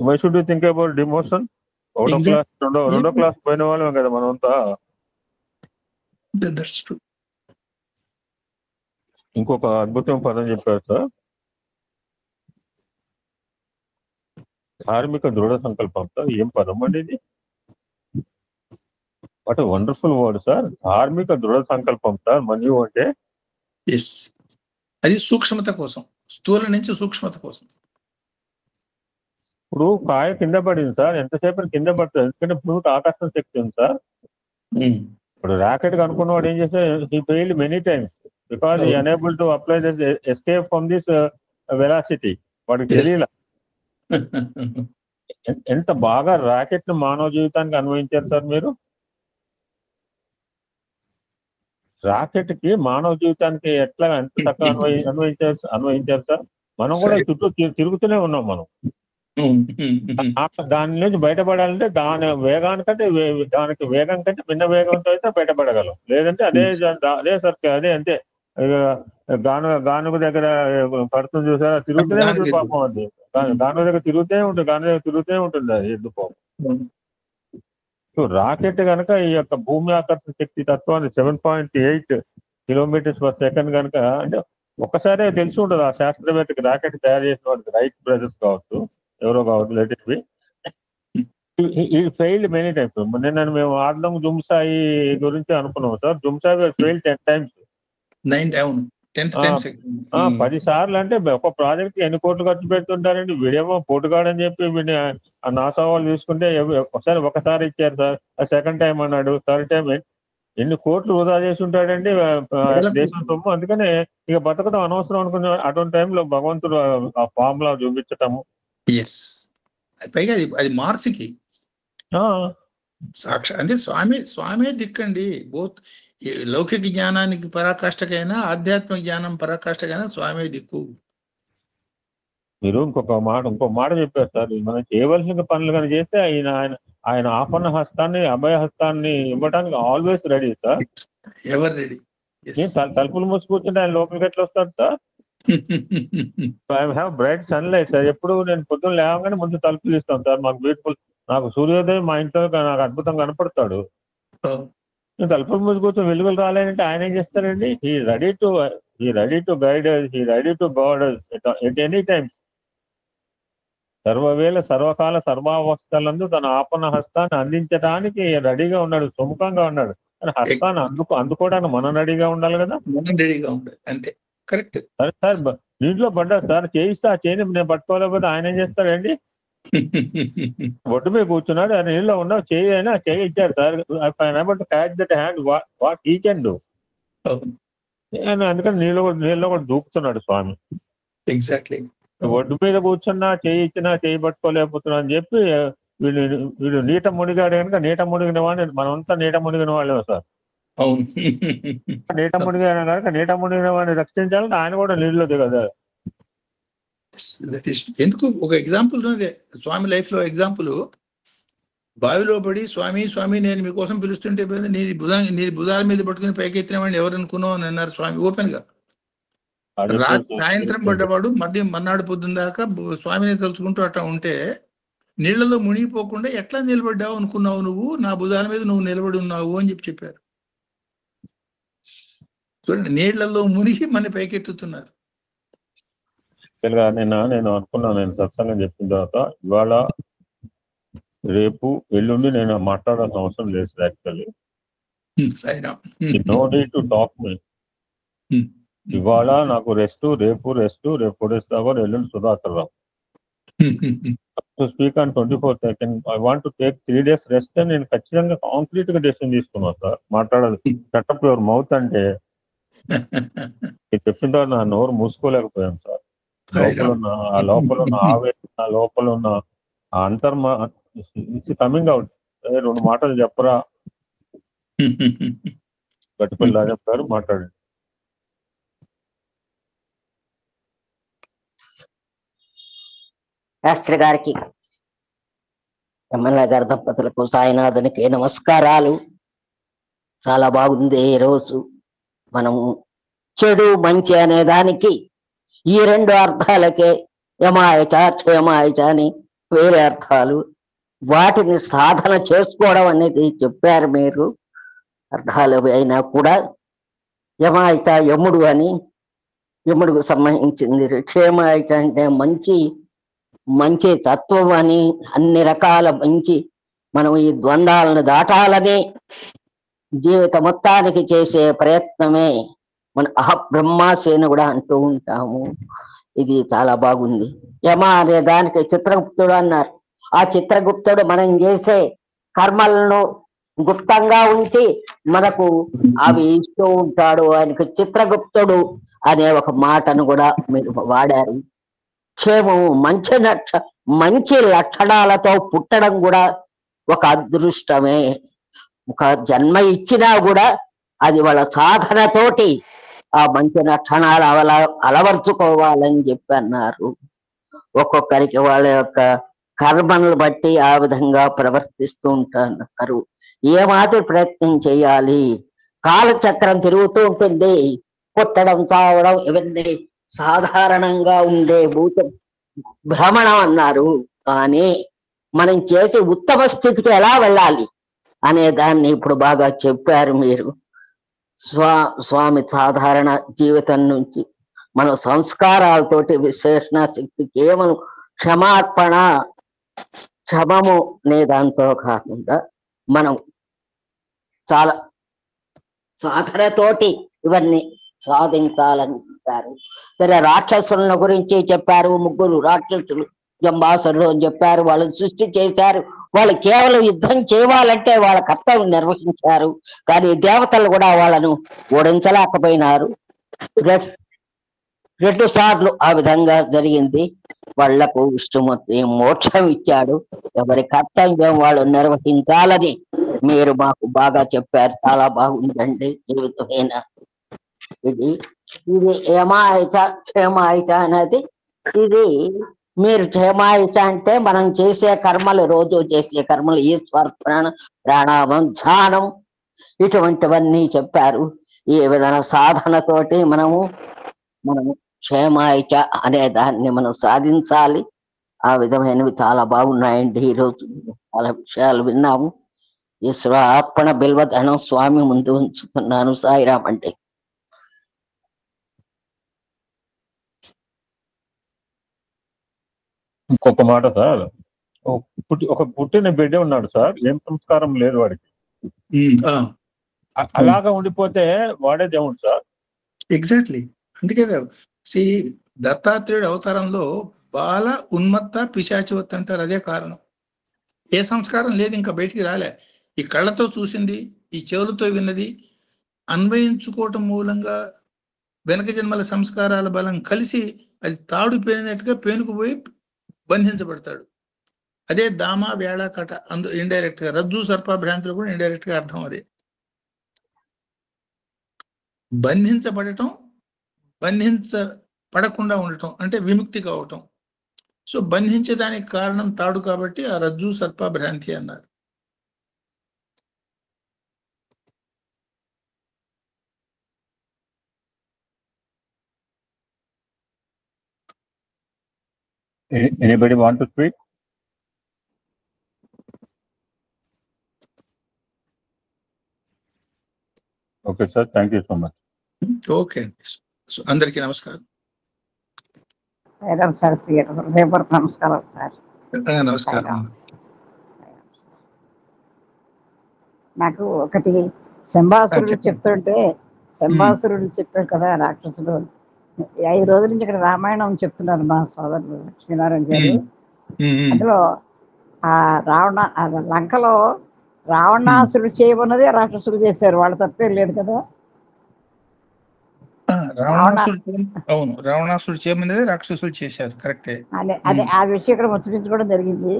Why should you think about demotion? రెండో క్లాస్ పోయిన వాళ్ళమే కదా మనమంతా. ఇంకొక అద్భుతం పదం చెప్పారు సార్, ధార్మిక దృఢ సంకల్పం. సార్ ఏం పదం అండి ఇది? What a wonderful word sir, ధార్మిక దృఢ సంకల్పం సార్. మరియు అంటే అది సూక్ష్మత కోసం, స్థూల నుంచి సూక్ష్మత కోసం. ఇప్పుడు కాయ కింద పడింది సార్, ఎంతసేపు కింద పడుతుంది, ఎందుకంటే ఫ్లూట్ ఆకర్షణ శక్తి ఉంది సార్. ఇప్పుడు రాకెట్ అనుకున్నవాడు ఏం చేస్తే he failed many times because he unable to apply this escape from this velocity. వాడికి తెలియలా ఎంత బాగా రాకెట్ ను మానవ జీవితానికి అన్వయించారు సార్ మీరు. రాకెట్ కి మానవ జీవితానికి ఎట్లా ఎంత చక్కగా అన్వయించారు సార్. మనం కూడా చుట్టూ తిరుగుతూనే ఉన్నాం మనం. దాని నుంచి బయటపడాలంటే దాని వేగానికంటే దానికి వేగం కంటే భిన్న వేగంతో అయితే బయటపడగలం, లేదంటే అదే సార్ అదే అంతే. గానుగ దగ్గర పడుతుంది చూసారా, తిరుగుతూనే ఉంటుంది పాపం. అది గానుగ దగ్గర తిరుగుతూనే ఉంటుంది అది ఎందుకో. రాకెట్ కనుక ఈ యొక్క భూమి ఆకర్షణ శక్తి తత్వాన్ని 7.8 km/s కనుక అంటే ఒక్కసారే తెలిసి ఉంటుంది ఆ శాస్త్రవేత్తకి. రాకెట్ తయారు చేసిన వాడికి, రైట్ బ్రదర్స్ కావచ్చు, ఎవరో కావచ్చు, లెట్ ఇట్ బి. ఈ ఫెయిల్డ్ మెనీ టైమ్స్. నిన్న మేము ఆర్లం జుమ్సాయి గురించి అనుకున్నాం సార్. జుమ్సాయి failed 10 times. 10 సార్లు అంటే ఒక ప్రాజెక్ట్ ఎన్ని కోట్లు ఖర్చు పెడుతుంటారండి. వీడేమో పోటుగాడని చెప్పి వీడిని ఆ నాసా వాళ్ళు తీసుకుంటే ఒకసారి ఇచ్చారు సార్, సెకండ్ టైం అన్నాడు, థర్డ్ టైం. ఎన్ని కోట్లు వృధా చేసి ఉంటాడండి దేశం సొమ్ము. అందుకనే ఇక బతకడం అనవసరం అనుకునే అటువంటి టైంలో భగవంతుడు ఆ ఫార్ములా చూపించటము. పైగా అది మార్చికి అంటే స్వామే దిక్కండి. బోత్ లౌకిక జ్ఞానానికి పరాకాష్ఠకైనా ఆధ్యాత్మిక జ్ఞానం పరాకాష్ఠకైనా స్వామే దిక్కు. మీరు ఇంకో మాట చెప్పారు సార్. మనం చేయవలసిన పనులు కానీ చేస్తే ఆయన ఆపన్న హస్తాన్ని, అభయ హస్తాన్ని ఇవ్వడానికి ఆల్వేస్ రెడీ సార్. ఎవరు రెడీ? తలుపులు మూసి కూర్చుంటే ఆయన లోపలికి ఎట్లా వస్తారు sir? I have bright sunlight sir. ఎప్పుడు నేను పొద్దున్న లేవగానే ముందు తలుపులు ఇస్తాను సార్. మాకు బ్యూటిఫుల్, నాకు సూర్యోదయం మా ఇంట్లో నాకు అద్భుతంగా కనపడతాడు. నేను తలుపులు మూసి కూర్చొని వెలుగులు రాలేనంటే ఆయన ఏం చేస్తారండి? He ready to guide us, he ready to god us at any time. సర్వవేళ సర్వకాల సర్వావస్థలందు తన ఆపన్న హస్తాన్ని అందించడానికి రెడీగా ఉన్నాడు, సుముఖంగా ఉన్నాడు. కానీ హస్తాన్ని అందుకోవడానికి మనం రెడీగా ఉండాలి కదా. రెడీగా ఉండాలి అంతే. కరెక్ట్. సరే సార్, నీటిలో పడ్డారు సార్, చేయిస్తే ఆ చేయని నేను పట్టుకోలేకపోతే ఆయన ఏం చేస్తాడండి? ఒడ్డు మీద కూర్చున్నాడు, ఆయన నీళ్ళలో ఉన్నావు, చేయి అయినా చేయి ఇచ్చారు sir. Catch that hand, what he can do. అందుకని నీళ్ళలో కూడా దూకుతున్నాడు స్వామి. ఎగ్జాక్ట్లీ. ఒడ్డు మీద కూర్చున్నా చేయి ఇచ్చినా చేయి పట్టుకోలేకపోతున్నా అని చెప్పి వీడు నీట మునిగాడు కనుక, నీట మునిగిన వాడిని మనమంతా నీట మునిగిన వాళ్ళే సార్. నీట మునిగిన కనుక నీట మునిగిన వాడిని రక్షించాలంటే ఆయన కూడా నీళ్ళు దిగదు. ఎందుకు ఒక ఎగ్జాంపుల్ స్వామి లైఫ్ లో ఎగ్జాంపుల్, బావిలో పడి స్వామి నేను మీకోసం పిలుస్తుంటే నీ భుజాల మీద పట్టుకుని పైకి ఎత్తినవాడిని ఎవరు అనుకున్నావు అని అన్నారు స్వామి ఓపెన్ గా. రాత్రి సాయంత్రం పడ్డవాడు మర్నాడు పొద్దున్న దాకా స్వామిని తలుచుకుంటూ అట్లా ఉంటే నీళ్లలో మునిగిపోకుండా ఎట్లా నిలబడ్డావు అనుకున్నావు నువ్వు, నా భుజాల మీద నువ్వు నిలబడి ఉన్నావు అని చెప్పారు. చూడండి, నీళ్లలో మునిగి మన పైకెత్తుతున్నారు. నేను అనుకున్నాను, నేను సత్సంగం చెప్పిన తర్వాత ఇవాళ రేపు ఎల్లుండి నేను మాట్లాడాల్సిన అవసరం లేదు actually. No need to talk me. ఇవాళ నాకు రెస్ట్, రేపు పొడిస్తావో ఎల్లుండి Sudhakar Rao to speak on 24th. I want to take 3 days rest అని నేను ఖచ్చితంగా కాంక్రీట్ గా డెసిషన్ తీసుకున్నాను సార్. మాట్లాడాలి, షటప్ యువర్ మౌత్ అంటే చెప్పిన తర్వాత నా నోరు మూసుకోలేకపోయాను సార్. లోపల ఉన్న ఆవేదన, లోపల ఉన్న అంతర్మా ఇట్స్ కమింగ్ అవుట్. 2 మాటలు చెప్పరా గట్టిపల్లి రాజప్ప గారు మాట్లాడండి. శాస్త్రి గారికి, ఎమ్మెల్యే గారి దంపతులకు, సాయినాథునికి నమస్కారాలు. చాలా బాగుంది ఈరోజు. మనము చెడు మంచి అనే దానికి ఈ 2 అర్థాలకే యమాయచ క్షయమాయచ అని వేరే అర్థాలు, వాటిని సాధన చేసుకోవడం అనేది చెప్పారు మీరు. అర్థాలు అయినా కూడా యమాయచ యముడు అని, యముడుకు సంబంధించింది. క్షేమాయచ అంటే మంచి తత్వం అని, అన్ని రకాల మంచి మనం ఈ ద్వంద్వాలను దాటాలని జీవిత మొత్తానికి చేసే ప్రయత్నమే మన అహబ్రహ్మాసి అని కూడా అంటూ ఉంటాము. ఇది చాలా బాగుంది. యమ అనే దానికి చిత్రగుప్తుడు అన్నారు. ఆ చిత్రగుప్తుడు మనం చేసే కర్మలను గుప్తంగా ఉంచి మనకు అవి ఇస్తూ ఉంటాడు. ఆయనకు చిత్రగుప్తుడు అనే ఒక మాటను కూడా మీరు వాడారు. క్షేమము మంచి లక్షణాలతో పుట్టడం కూడా ఒక అదృష్టమే. ఒక జన్మ ఇచ్చినా కూడా అది వాళ్ళ సాధనతోటి ఆ మంచి లక్షణాలు అలవర్చుకోవాలని చెప్పి అన్నారు. ఒక్కొక్కరికి వాళ్ళ యొక్క కర్మలను బట్టి ఆ విధంగా ప్రవర్తిస్తూ ఉంటారు. ఏమాత్రం ప్రయత్నం చేయాలి, కాలచక్రం తిరుగుతూ ఉంటుంది. పుట్టడం, చావడం ఇవన్నీ సాధారణంగా ఉండే భ్రమణం అన్నారు. కానీ మనం చేసే ఉత్తమ స్థితికి ఎలా వెళ్ళాలి అనే దాన్ని ఇప్పుడు బాగా చెప్పారు మీరు. స్వామి సాధారణ జీవితం నుంచి మన సంస్కారాలతోటి విశేషణ శక్తి కేవలం క్షమము అనే దాంతో కాకుండా మనం చాలా సాధనతోటి ఇవన్నీ సాధించాలని చెప్పారు. సరే, రాక్షసుల గురించి చెప్పారు. 3 రాక్షసులు జంబాసురుడు అని చెప్పారు. వాళ్ళని సృష్టి చేశారు. వాళ్ళు కేవలం యుద్ధం చేయాలంటే వాళ్ళ కర్తవ్యం నిర్వహించారు. కానీ దేవతలు కూడా వాళ్ళను ఓడించలేకపోయినారు. 2 సార్లు ఆ విధంగా జరిగింది. వాళ్లకు విష్ణుమూర్తి మోక్షం ఇచ్చాడు. ఎవరి కర్తవ్యం వాళ్ళు నిర్వహించాలని మీరు మాకు బాగా చెప్పారు. చాలా బాగుందండి. ఈ విధమైన ఇది యమాయిచ క్షేమాయిచ అనేది, ఇది మీరు క్షేమాయిచ అంటే మనం చేసే కర్మలు, రోజు చేసే కర్మలు, ఈశ్వర ప్రాణాయామం, ధ్యానం ఇటువంటివన్నీ చెప్పారు. ఈ విధమైన సాధనతోటి మనము క్షేమాయిచ అనే దాన్ని మనం సాధించాలి. ఆ విధమైనవి చాలా బాగున్నాయండి. ఈరోజు చాలా విషయాలు విన్నాము. ఈశ్వరార్పణ బిల్వధనం స్వామి ముందు ఉంచుతున్నాను. సాయిరామ్ అండి. ఇంకొక మాట సార్, ఒక పుట్టిన బిడ్డ ఉన్నాడు సార్, ఏం సంస్కారం లేదు వాడికి. అలాగా ఉండిపోతే వాడే దేవుడు సార్. ఎగ్జాక్ట్లీ. అందుకే దత్తాత్రేయుడు అవతారంలో బాల ఉన్మత్త పిశాచివత్ అంటారు. అదే కారణం. ఏ సంస్కారం లేదు, ఇంకా బయటికి రాలే. ఈ కళ్ళతో చూసింది, ఈ చెవులతో విన్నది అన్వయించుకోవటం మూలంగా వెనక జన్మల సంస్కారాల బలం కలిసి అది తాడు పేనినట్టుగా పేనుకుపోయి బంధించబడతాడు. అదే దామ వేళ కట ఇండైరెక్ట్ గా రజ్జు సర్ప భ్రాంతులు కూడా ఇండైరెక్ట్ గా అర్థం అదే. బంధించబడటం, బంధించబడకుండా ఉండటం అంటే విముక్తి కావటం. సో బంధించేదానికి కారణం తాడు కాబట్టి ఆ రజ్జు సర్ప భ్రాంతి అన్నారు. Anybody want to speak? Okay, sir. Thank you so much. Okay, అందరికీ నమస్కారం. సాయిరామ్ సార్, శ్రీ హృదయపూర్వక నమస్కారం సార్. నమస్కారం. నాకు ఒకటి శంబాసురుడు చెప్తుంటే, శంబాసురుడు చెప్పారు కదా రాక్షసుడు. 5 రోజుల నుంచి ఇక్కడ రామాయణం చెప్తున్నారు మా సోదరుడు లక్ష్మీనారాయణ గారు. అందులో ఆ లంకలో రావణాసురుడు చేయమన్నదే రాక్షసుడు చేశారు. వాళ్ళ తప్పేం లేదు కదా. రావణాసురుడు చేయమనేది రాక్షసులు చేశారు. కరెక్టే. అదే ఆ విషయం ఇక్కడ ముచ్చరించుకోవడం జరిగింది.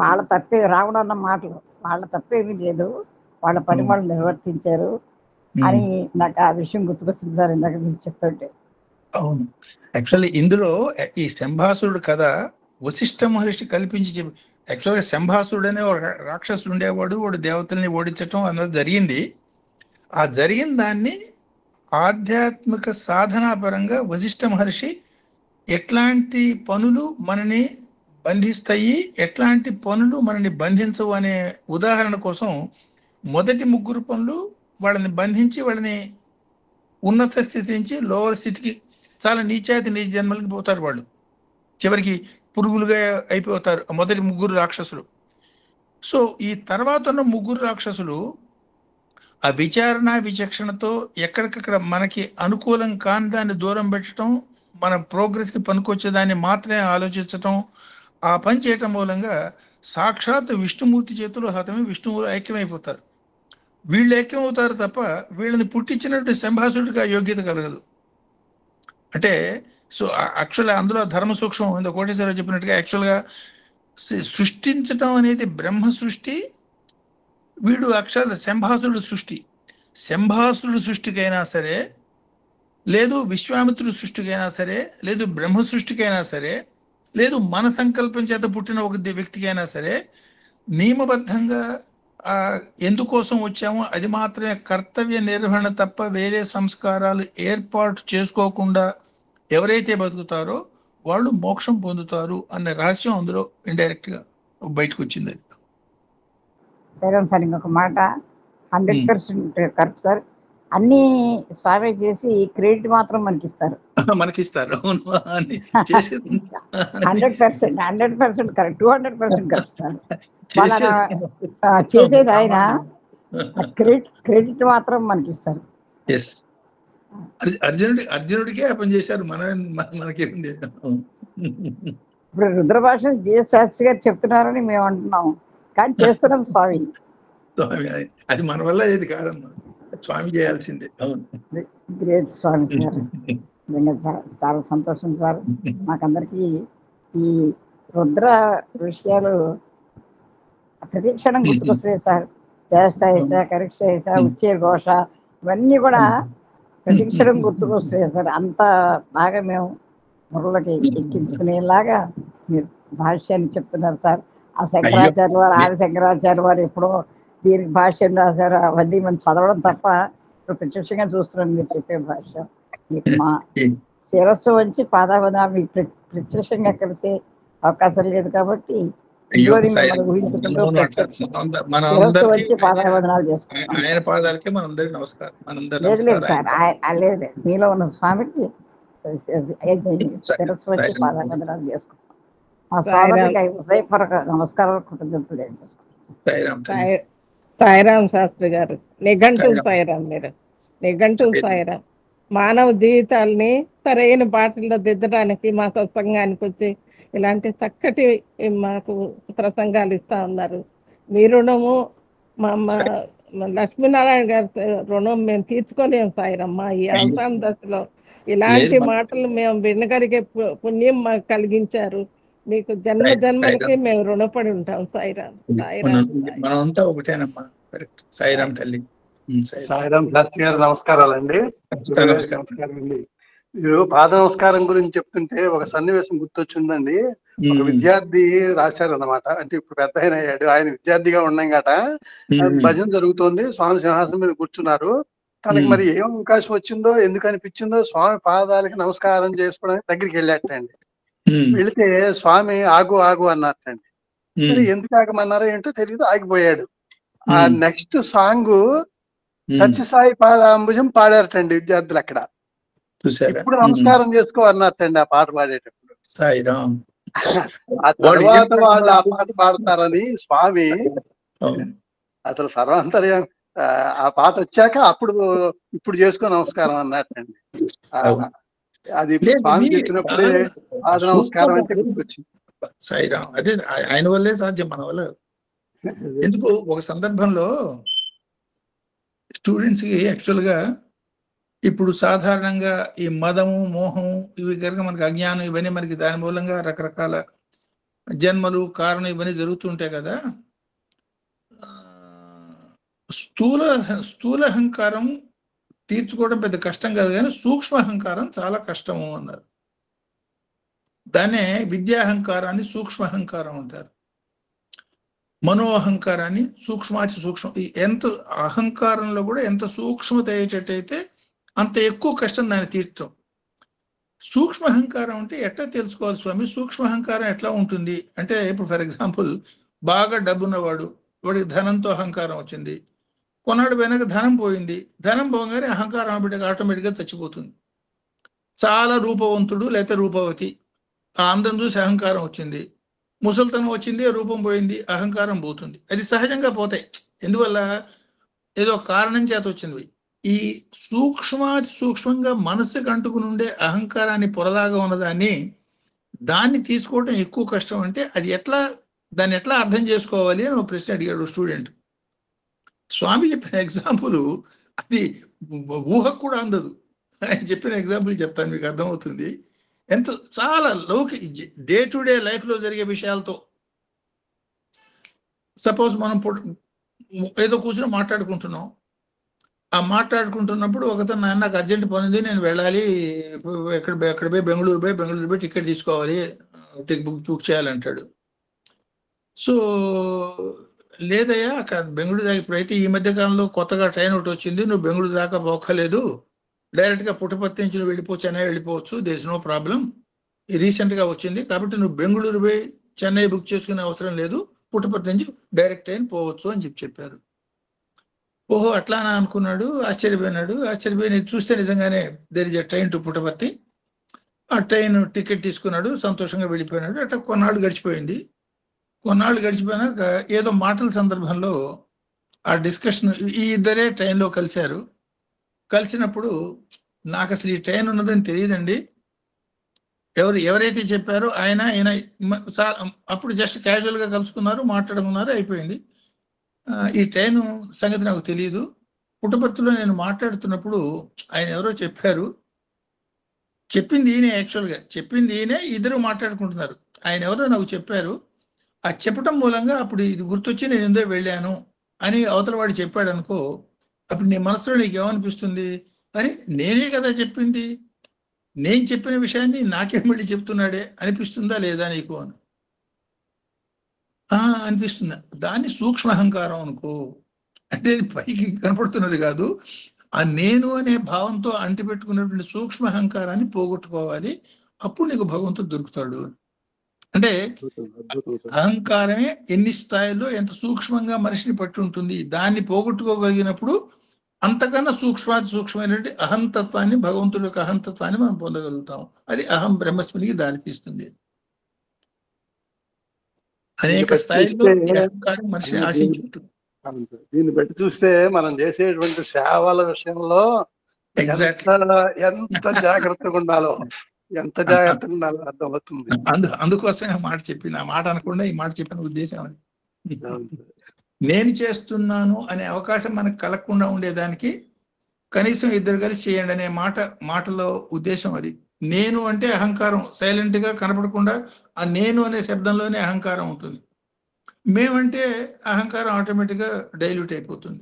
వాళ్ళ తప్పే, రావణ అన్న మాటలు వాళ్ళ తప్పేమీ లేదు, వాళ్ళ పని వాళ్ళు నిర్వర్తించారు అని నాకు ఆ విషయం గుర్తుకొచ్చింది సార్ ఇందాక మీరు చెప్తుంటే. అవును, యాక్చువల్లీ ఇందులో ఈ శంభాసురుడు కథ వశిష్ఠ మహర్షి కల్పించి చెప్పి, యాక్చువల్గా శంభాసురుడు అనే ఒక రాక్షసుడు ఉండేవాడు. వాడు దేవతల్ని ఓడించటం అన్నది జరిగింది. ఆ జరిగిన దాన్ని ఆధ్యాత్మిక సాధనాపరంగా వశిష్ఠ మహర్షి ఎట్లాంటి పనులు మనని బంధిస్తాయి, ఎట్లాంటి పనులు మనని బంధించవు అనే ఉదాహరణ కోసం మొదటి 3 పనులు వాళ్ళని బంధించి వాళ్ళని ఉన్నత స్థితి నుంచి లోవర్ స్థితికి, చాలా నీచ జన్మలకి పోతారు. వాళ్ళు చివరికి పురుగులుగా అయిపోతారు మొదటి 3 రాక్షసులు. సో ఈ తర్వాత ఉన్న 3 రాక్షసులు ఆ విచారణ విచక్షణతో ఎక్కడికక్కడ మనకి అనుకూలం కాని దాన్ని దూరం పెట్టడం, మన ప్రోగ్రెస్కి పనికొచ్చేదాన్ని మాత్రమే ఆలోచించటం, ఆ పని చేయటం మూలంగా సాక్షాత్ విష్ణుమూర్తి చేతులు హతమే విష్ణువులు ఐక్యమైపోతారు. వీళ్ళు ఐక్యమవుతారు తప్ప వీళ్ళని పుట్టించినట్టు శంభాసుడికి ఆ యోగ్యత కలగదు. అంటే సో యాక్చువల్గా అందులో ధర్మ సూక్ష్మం ఉంది. కోటేశ్వరరావు చెప్పినట్టుగా యాక్చువల్గా సృష్టించటం అనేది బ్రహ్మ సృష్టి, వీడు అక్షర శంభాసురుడు సృష్టి. శంభాసురుడు సృష్టికైనా సరే, లేదు విశ్వామిత్రుడు సృష్టికైనా సరే, లేదు బ్రహ్మ సృష్టికైనా సరే, లేదు మన సంకల్పం చేత పుట్టిన ఒక వ్యక్తికైనా సరే, నియమబద్ధంగా ఎందుకోసం వచ్చామో అది మాత్రమే కర్తవ్య నిర్వహణ తప్ప వేరే సంస్కారాలు ఏర్పాటు చేసుకోకుండా ఎవరైతే బతుకుతారో వాళ్ళు మోక్షం పొందుతారు అనే రహస్యం అందులో ఇండైరెక్ట్ గా బయటకు వచ్చింది. సరే సార్, ఇంకొక మాట, 100% కరెక్ట్ సార్. అన్ని స్వామి చేసి క్రెడిట్ మాత్రం మనకిస్తారు. 100% కరెక్ట్, 200% కరెక్ట్ సార్. చేసేది ఆయన, క్రెడిట్ మాత్రం మనకిస్తారు. అర్జునుడికే పని చేశారు, మనకేం ఇప్పుడు రుద్రభాష జిఎస్ శాస్త్రి గారు చెప్తున్నారని మేము అంటున్నాం, కానీ చేస్తున్నాం స్వామి. అది మన వల్ల ఏది కాదమ్మా, స్వామి చేయాల్సిందే. గ్రేట్ స్వామి సార్, చాలా సంతోషం సార్. మాకందరికి ఈ రుద్ర విషయాలు ప్రతి క్షణం గుర్తుకొస్తాయి సార్. చేష్ట వేసా, కరీక్ష వేసా, ఉచ్చే ఘోష, ఇవన్నీ కూడా ప్రతి క్షణం గుర్తుకొస్తాయి సార్. అంత బాగా మేము మురళకి ఎక్కించుకునేలాగా మీరు భాష్యాన్ని చెప్తున్నారు సార్. ఆ శంకరాచార్య వారు, ఆది శంకరాచార్య వారు ఎప్పుడో దీనికి భాష్యం రాశారు, అవన్నీ మనం చదవడం తప్ప ఇప్పుడు ప్రత్యక్షంగా చూస్తున్నాం మీరు చెప్పే భాష్యం. మీకు మా శిరస్సు వంచి పాదావదా మీకు ప్రత్యక్షంగా కలిసే అవకాశం లేదు కాబట్టి ఊహించుకుంటూ శిరస్సు వచ్చి పాదావదనాలు చేసుకుంటాం. లేదు సార్, లేదు, మీలో ఉన్న స్వామికి శిరస్సు వచ్చి పాదావదనాలు చేసుకుంటాం. మా సోదరులకి హృదయపూర్వక నమస్కారాలు, కృతజ్ఞతలు చేసుకుంటాం. సాయిరాం శాస్త్రి గారు, నిఘంటు సాయిరాం, మీరు నిఘంటు సాయిరాం. మానవ జీవితాల్ని సరైన బాటల్లో దిద్దడానికి మా సత్సంగానికి వచ్చి ఇలాంటి చక్కటి మాకు ప్రసంగాలు ఇస్తా ఉన్నారు. మీ రుణము మా లక్ష్మీనారాయణ గారి రుణం మేము తీర్చుకోలేము సాయిరమ్మ. ఈ అవసాన దశలో ఇలాంటి మాటలు మేము వినగలిగే పుణ్యం మాకు కలిగించారు. మీకు జన్మ జన్మలకి మేము రుణపడి ఉంటాం సాయిరాం. మనంతా ఒకటేనమ్మా. సాయిరాం తల్లి. సాయిరాం శాస్త్రి గారు నమస్కారాలండి. నమస్కారం అండి. మీరు పాద నమస్కారం గురించి చెప్తుంటే ఒక సన్నివేశం గుర్తొచ్చిందండి. ఒక విద్యార్థి రాశారు అన్నమాట. అంటే ఇప్పుడు పెద్ద ఆయన అయ్యాడు, ఆయన విద్యార్థిగా ఉన్నాం భజన జరుగుతోంది, స్వామి సింహాసనం మీద కూర్చున్నారు. తనకి మరి ఏం అవకాశం వచ్చిందో, ఎందుకు అనిపించిందో స్వామి పాదాలకి నమస్కారం చేసుకోవడానికి దగ్గరికి వెళ్ళాటండి. వెళితే స్వామి ఆగు ఆగు అన్నారటండి. మరి ఎందుకు ఆగమన్నారో ఏంటో తెలియదు, ఆగిపోయాడు. ఆ నెక్స్ట్ సాంగ్ సత్యసాయి పాదాంబుజం పాడారటండి విద్యార్థులు అక్కడ. ఇప్పుడు నమస్కారం చేసుకో అన్నారటండి ఆ పాట పాడేటప్పుడు. సాయిరాం. ఆ తర్వాత వాళ్ళు ఆ పాట పాడతారని స్వామి అసలు సర్వాంతర్యం ఆ పాట వచ్చాక అప్పుడు ఇప్పుడు చేసుకో నమస్కారం అన్నట్టండి. అది స్వామి చెప్పినప్పుడే పాద నమస్కారం అంటే గుర్తొచ్చింది. సాయిరాం. అదే ఆయన వల్లే సాధ్యం, మన వల్ల. ఎందుకు ఒక సందర్భంలో స్టూడెంట్స్ కి యాక్చువల్ గా ఇప్పుడు సాధారణంగా ఈ మదము, మోహం, ఇవి కనుక మనకి అజ్ఞానం, ఇవన్నీ మనకి దాని మూలంగా రకరకాల జన్మలు, కారణం ఇవన్నీ జరుగుతుంటాయి కదా. స్థూల అహంకారం తీర్చుకోవడం పెద్ద కష్టం కాదు, కానీ సూక్ష్మ అహంకారం చాలా కష్టము అన్నారు. దాన్నే విద్యాహంకారాన్ని సూక్ష్మ అహంకారం అంటారు. మనో అహంకారాన్ని సూక్ష్మాతి సూక్ష్మ. ఎంత అహంకారంలో కూడా ఎంత సూక్ష్మత అయ్యేటట్టయితే అంత ఎక్కువ కష్టం దాన్ని తీర్చడం. సూక్ష్మ అహంకారం అంటే ఎట్లా తెలుసుకోవాలి స్వామి? సూక్ష్మ అహంకారం ఎట్లా ఉంటుంది అంటే, ఇప్పుడు ఫర్ ఎగ్జాంపుల్ బాగా డబ్బున్నవాడు, వాడికి ధనంతో అహంకారం వచ్చింది, కొన్నాడు వెనక ధనం పోయింది, ధనం పోగానే అహంకారం ఆటోమేటిక్గా చచ్చిపోతుంది. చాలా రూపవంతుడు లేకపోతే రూపవతి, ఆ అందం చూసి అహంకారం వచ్చింది, ముసలితనం వచ్చింది, రూపం పోయింది, అహంకారం పోతుంది. అది సహజంగా పోతాయి. ఎందువల్ల? ఏదో కారణం చేత వచ్చినవి. ఈ సూక్ష్మంగా మనసుకు అంటుకుని ఉండే అహంకారాన్ని పొరలాగా ఉన్నదాన్ని దాన్ని తీసుకోవడం ఎక్కువ కష్టం. అంటే అది దాన్ని ఎట్లా అర్థం చేసుకోవాలి అని ఒక ప్రశ్న అడిగాడు స్టూడెంట్. స్వామి చెప్పిన ఎగ్జాంపుల్ అది ఊహకు కూడా అందదు. ఆయన చెప్పిన ఎగ్జాంపుల్ చెప్తాను, మీకు అర్థమవుతుంది. చాలా డే టు డే లైఫ్లో జరిగే విషయాలతో, సపోజ్ మనం ఏదో కూర్చొని మాట్లాడుకుంటున్నాం. ఆ మాట్లాడుకుంటున్నప్పుడు ఒకతను, నాకు అర్జెంట్ పని ఉంది, నేను వెళ్ళాలి, ఎక్కడ పోయి బెంగళూరు పోయి టికెట్ తీసుకోవాలి, బుక్ చేయాలంటాడు. సో లేదయ్యా, అక్కడ బెంగళూరు దాకా ఇప్పుడైతే ఈ మధ్య కాలంలో కొత్తగా ట్రైన్ ఒకటి వచ్చింది, నువ్వు బెంగళూరు దాకా పోక్కలేదు, డైరెక్ట్గా పుట్టపర్తి నుంచి నువ్వు చెన్నై వెళ్ళిపోవచ్చు, దేర్ ఇస్ నో ప్రాబ్లం, రీసెంట్గా వచ్చింది కాబట్టి నువ్వు బెంగళూరు పోయి చెన్నై బుక్ చేసుకునే అవసరం లేదు, పుట్టపర్తి నుంచి డైరెక్ట్ ట్రైన్ పోవచ్చు అని చెప్పారు. ఓహో అట్లానా అనుకున్నాడు, ఆశ్చర్యపోయి చూస్తే నిజంగానే there is a train to Puttaparthi. ఆ ట్రైన్ టికెట్ తీసుకున్నాడు, సంతోషంగా వెళ్ళిపోయినాడు. అట్లా కొన్నాళ్ళు గడిచిపోయినాక ఏదో మాటల సందర్భంలో ఆ డిస్కషన్, ఈ ఇద్దరే ట్రైన్లో కలిసినప్పుడు, నాకు అసలు ఈ ట్రైన్ ఉన్నదని తెలియదండి, ఎవరైతే చెప్పారో ఆయన అప్పుడు జస్ట్ క్యాజువల్గా కలుసుకున్నారు, మాట్లాడుకున్నారు, అయిపోయింది. ఈ ట్రైన్ సంగతి నాకు తెలియదు, పుట్టపర్తిలో నేను మాట్లాడుతున్నప్పుడు ఆయన ఎవరో చెప్పారు, చెప్పింది ఈయనే, ఇద్దరు మాట్లాడుకుంటున్నారు, ఆయన ఎవరో నాకు చెప్పారు, ఆ చెప్పటం మూలంగా అప్పుడు ఇది గుర్తొచ్చి నేను ఎందో వెళ్ళాను అని అవతల వాడు చెప్పాడు అనుకో, అప్పుడు నీ మనసులో నీకు ఏమనిపిస్తుంది? అరే నేనే కదా చెప్పింది, నేను చెప్పిన విషయాన్ని నాకే మళ్ళీ చెప్తున్నాడే అనిపిస్తుందా లేదా నీకు అని అనిపిస్తుందా? దాన్ని సూక్ష్మ అహంకారం అనుకో. అంటే పైకి కనపడుతున్నది కాదు, ఆ నేను అనే భావంతో అంటిపెట్టుకున్నటువంటి సూక్ష్మ అహంకారాన్ని పోగొట్టుకోవాలి, అప్పుడు నీకు భగవంతుడు దొరుకుతాడు. అంటే అహంకారమే ఎన్ని స్థాయిలో ఎంత సూక్ష్మంగా మనిషిని పట్టి ఉంటుంది, దాన్ని పోగొట్టుకోగలిగినప్పుడు అంతకన్నా సూక్ష్మమైనటువంటి అహంతత్వాన్ని, భగవంతుడి యొక్క అహంతత్వాన్ని మనం పొందగలుగుతాం. అది అహం బ్రహ్మస్మినికి దారితీస్తుంది. అనేక స్థాయిలో అహంకారం మనిషిని ఆశించుంటుంది. దీన్ని బట్టి చూస్తే మనం చేసేటువంటి సేవల విషయంలో ఎంత జాగ్రత్తగా ఉండాలో అర్థమవుతుంది. అందుకోసమే ఆ మాట చెప్పింది. ఆ మాట అనకుండా ఈ మాట చెప్పిన ఉద్దేశం అది. నేను చేస్తున్నాను అనే అవకాశం మనకు కలగకుండా ఉండేదానికి కనీసం ఇద్దరు కలిసి చేయండి అనే మాటలో ఉద్దేశం అది. నేను అంటే అహంకారం సైలెంట్ గా కనపడకుండా ఆ నేను అనే శబ్దంలోనే అహంకారం ఉంటుంది. మేమంటే అహంకారం ఆటోమేటిక్ గా డైల్యూట్ అయిపోతుంది.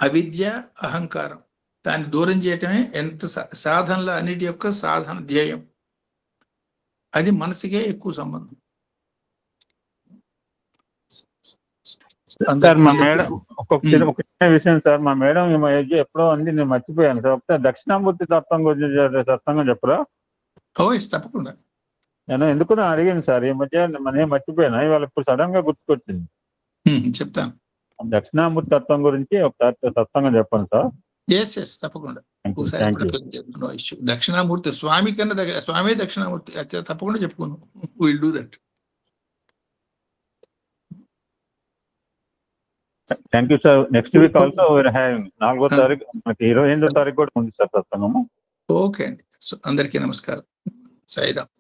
అవిద్య, అహంకారం, దాన్ని దూరం చేయటమే ఎంత సాధనల అన్నిటి యొక్క సాధన ధ్యేయం. అది మనసుకే ఎక్కువ సంబంధం. సార్ మా మేడం ఒక చిన్న విషయం సార్, మా మేడం ఎప్పుడో అంది, నేను మర్చిపోయాను సార్. ఒకసారి దక్షిణామూర్తి తత్వం గురించి సత్సంగం చెప్పరా? తప్పకుండా. నేను ఎందుకు అడిగాను సార్, ఈ మధ్య నేను మర్చిపోయాను, ఇవాళ ఇప్పుడు సడన్ గా గుర్తుకొచ్చింది. చెప్తాను. దక్షిణామూర్తి తత్వం గురించి ఒకసారి సత్సంగం చెప్పండి సార్. తప్పకుండా. దక్షిణామూర్తి స్వామి కన్నా స్వామి దక్షిణామూర్తి తప్పకుండా చెప్పుకున్నాం. Will do that. Thank you sir. Next week also 4వ తారీఖు, మనకి 28వ తారీఖు కూడా ఉంది సార్ సత్సంగము. ఓకే అండి. అందరికీ నమస్కారం. సాయిరామ్.